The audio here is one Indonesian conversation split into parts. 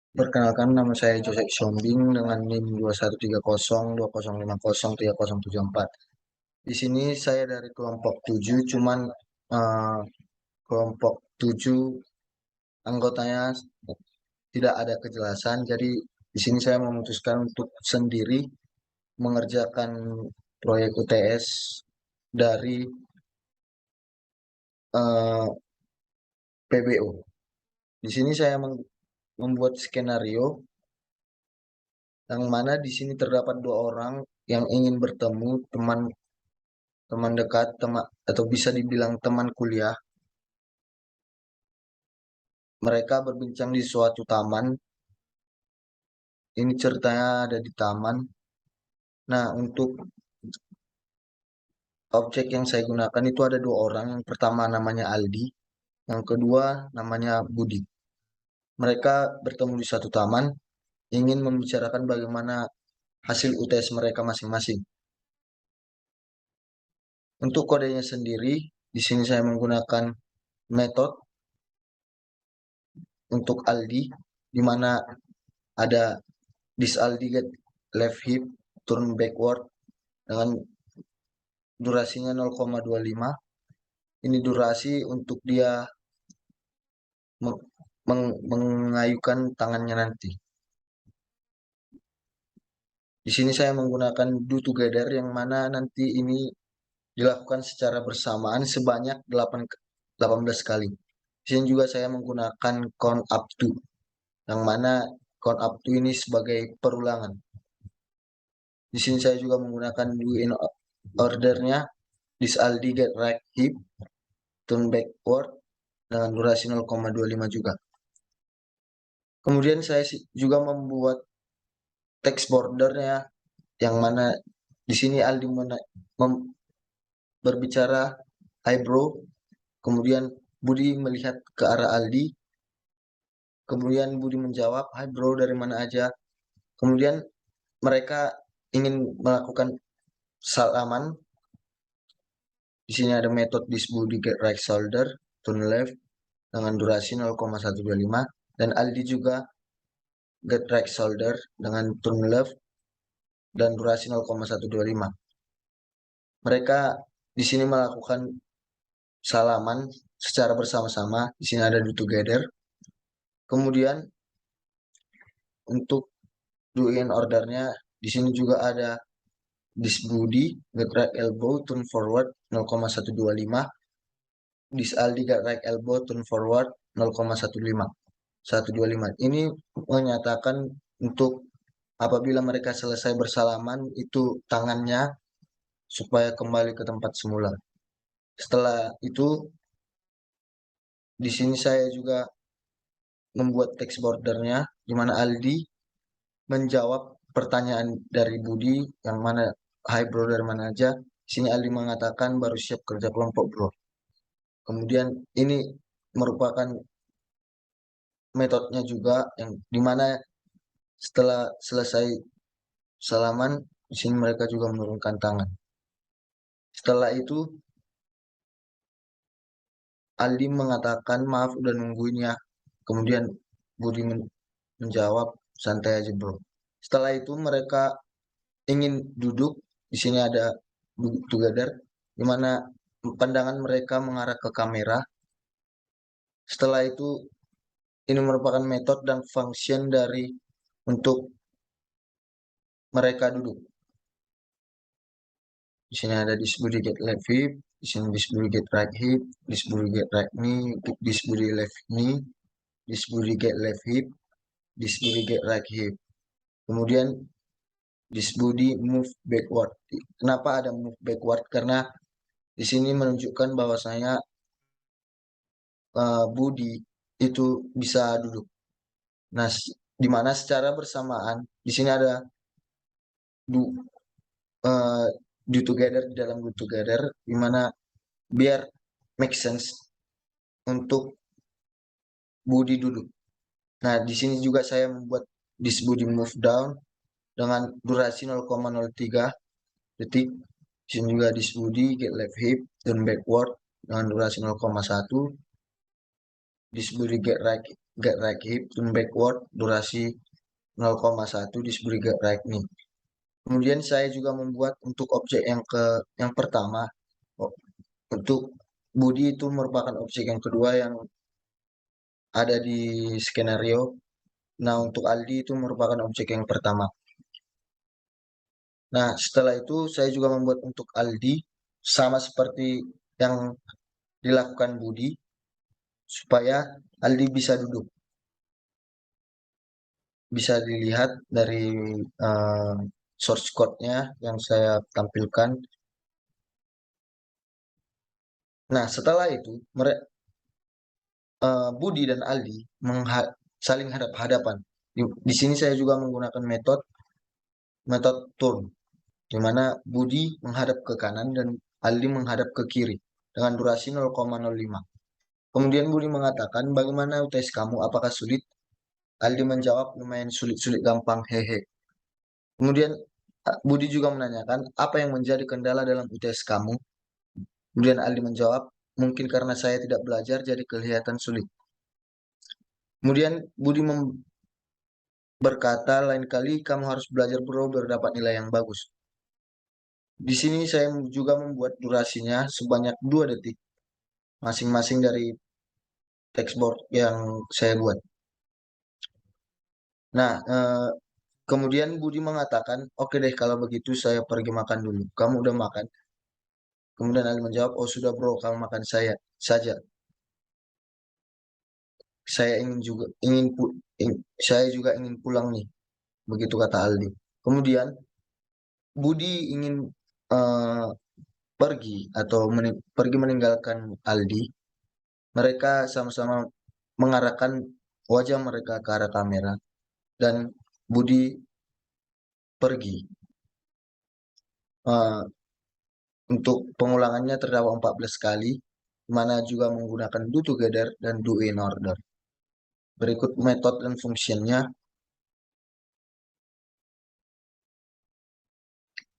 Perkenalkan, nama saya Joseph Siombing dengan NIM 213020503074. Di sini saya dari kelompok 7, cuman kelompok 7 anggotanya tidak ada kejelasan. Jadi di sini saya memutuskan untuk sendiri mengerjakan proyek UTS dari eh, PBO. Di sini saya membuat skenario yang mana di sini terdapat dua orang yang ingin bertemu, teman teman dekat, teman atau bisa dibilang teman kuliah. Mereka berbincang di suatu taman. Ini ceritanya ada di taman. Nah, untuk objek yang saya gunakan itu ada dua orang. Yang pertama namanya Aldi, yang kedua namanya Budi. Mereka bertemu di satu taman, ingin membicarakan bagaimana hasil UTS mereka masing-masing. Untuk kodenya sendiri, di sini saya menggunakan metode untuk Aldi, di mana ada disaldi get left hip turn backward dengan durasinya 0,25. Ini durasi untuk dia mengayukan tangannya nanti. Di sini saya menggunakan do together yang mana nanti ini dilakukan secara bersamaan sebanyak 18 kali. Di sini juga saya menggunakan count up to yang mana count up to ini sebagai perulangan. Di sini saya juga menggunakan do in ordernya disaldi get right hip turn backward dengan durasi 0,25 juga. Kemudian saya juga membuat text bordernya yang mana di sini Aldi berbicara hi bro, kemudian Budi melihat ke arah Aldi, kemudian Budi menjawab hi bro dari mana aja. Kemudian mereka ingin melakukan salaman. Di sini ada metode this Budi get right shoulder turn left dengan durasi 0,125 dan Aldi juga get right shoulder dengan turn left dan durasi 0,125. Mereka di sini melakukan salaman secara bersama-sama. Di sini ada do together. Kemudian untuk do in ordernya di sini juga ada this Budi get right elbow turn forward 0,125. This Aldi get right elbow turn forward 0,125. Ini menyatakan untuk apabila mereka selesai bersalaman itu tangannya supaya kembali ke tempat semula. Setelah itu di sini saya juga membuat text bordernya di mana Aldi menjawab pertanyaan dari Budi yang mana hi bro dari mana aja. Di sini Aldi mengatakan baru siap kerja kelompok bro. Kemudian ini merupakan metodenya juga yang dimana setelah selesai salaman di sini mereka juga menurunkan tangan. Setelah itu Aldi mengatakan maaf udah nungguin ya. Kemudian Budi menjawab santai aja bro. Setelah itu mereka ingin duduk. Di sini ada duduk together, di mana pandangan mereka mengarah ke kamera. Setelah itu ini merupakan metode dan function dari untuk mereka duduk. Di sini ada this body get left hip, di sini this body get right hip, this body get right knee, this body left knee, this body get left hip, this body get right hip. Kemudian this body move backward. Kenapa ada move backward? Karena di sini menunjukkan bahwasanya Budi itu bisa duduk. Nah, di mana secara bersamaan di sini ada do, uh, do together di dalam do together, di mana biar make sense untuk Budi duduk. Nah, di sini juga saya membuat this Budi move down dengan durasi 0,03 detik. Di sini juga this Budi get left hip dan backward dengan durasi 0,1. This Budi get right get right hip, turn backward, durasi 0,1 disebut get right knee. Kemudian saya juga membuat untuk objek yang pertama, untuk body itu merupakan objek yang kedua yang ada di skenario. Nah, untuk Aldi itu merupakan objek yang pertama. Nah, setelah itu saya juga membuat untuk Aldi sama seperti yang dilakukan Budi supaya Aldi bisa duduk. Bisa dilihat dari source code-nya yang saya tampilkan. Nah, setelah itu Budi dan Aldi saling hadap-hadapan. Di sini saya juga menggunakan metode turn, di mana Budi menghadap ke kanan dan Aldi menghadap ke kiri dengan durasi 0,05. Kemudian Budi mengatakan, bagaimana UTS kamu? Apakah sulit? Aldi menjawab, lumayan sulit-sulit gampang, hehe. Kemudian Budi juga menanyakan, apa yang menjadi kendala dalam UTS kamu? Kemudian Aldi menjawab, mungkin karena saya tidak belajar jadi kelihatan sulit. Kemudian Budi berkata, lain kali kamu harus belajar bro biar dapat nilai yang bagus. Di sini saya juga membuat durasinya sebanyak 2 detik, masing-masing dari textboard yang saya buat. Nah, kemudian Budi mengatakan, oke deh kalau begitu saya pergi makan dulu. Kamu udah makan? Kemudian Ali menjawab, oh sudah bro, kamu makan saya saja. Saya saya juga ingin pulang nih. Begitu kata Aldi. Kemudian Budi ingin eh, pergi atau pergi meninggalkan Aldi. Mereka sama-sama mengarahkan wajah mereka ke arah kamera dan Budi pergi. Eh, untuk pengulangannya terdapat 14 kali, mana juga menggunakan do together dan do in order. Berikut metode dan fungsinya.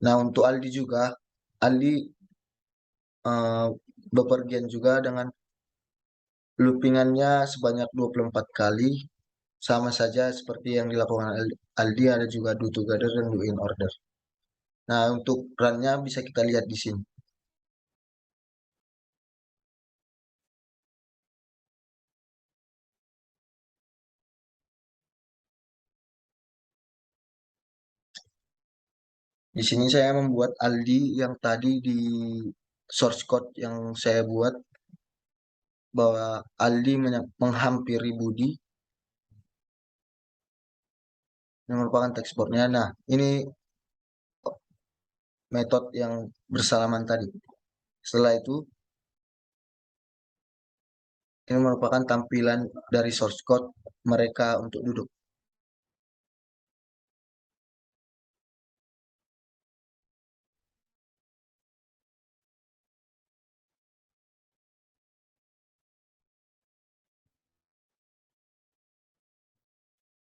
Nah, untuk Aldi juga, Aldi bepergian juga dengan loopingannya sebanyak 24 kali, sama saja seperti yang dilakukan Aldi, ada juga do together dan do in order. Nah, untuk run-nya bisa kita lihat di sini. Di sini saya membuat Aldi yang tadi di source code yang saya buat, bahwa Aldi menghampiri Budi yang merupakan teksturnya. Nah, ini metode yang bersalaman tadi. Setelah itu, ini merupakan tampilan dari source code mereka untuk duduk.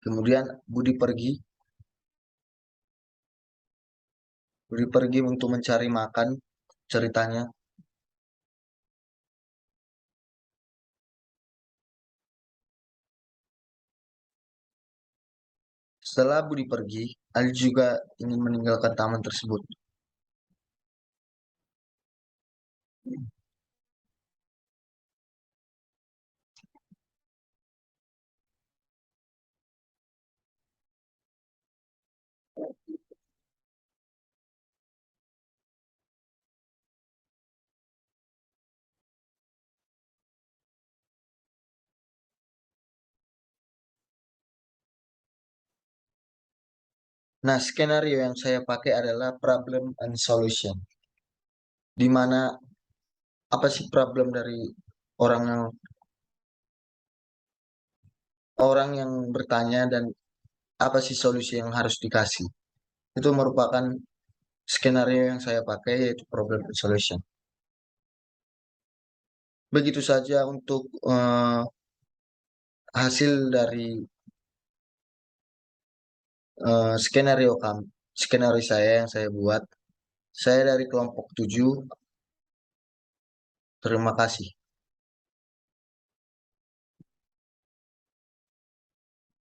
Kemudian Budi pergi untuk mencari makan ceritanya. Setelah Budi pergi, Ali juga ingin meninggalkan taman tersebut. Nah, skenario yang saya pakai adalah problem and solution. Di mana apa sih problem dari orang yang bertanya dan apa sih solusi yang harus dikasih. Itu merupakan skenario yang saya pakai, yaitu problem and solution. Begitu saja untuk hasil dari skenario saya yang saya buat. Saya dari kelompok 7. Terima kasih.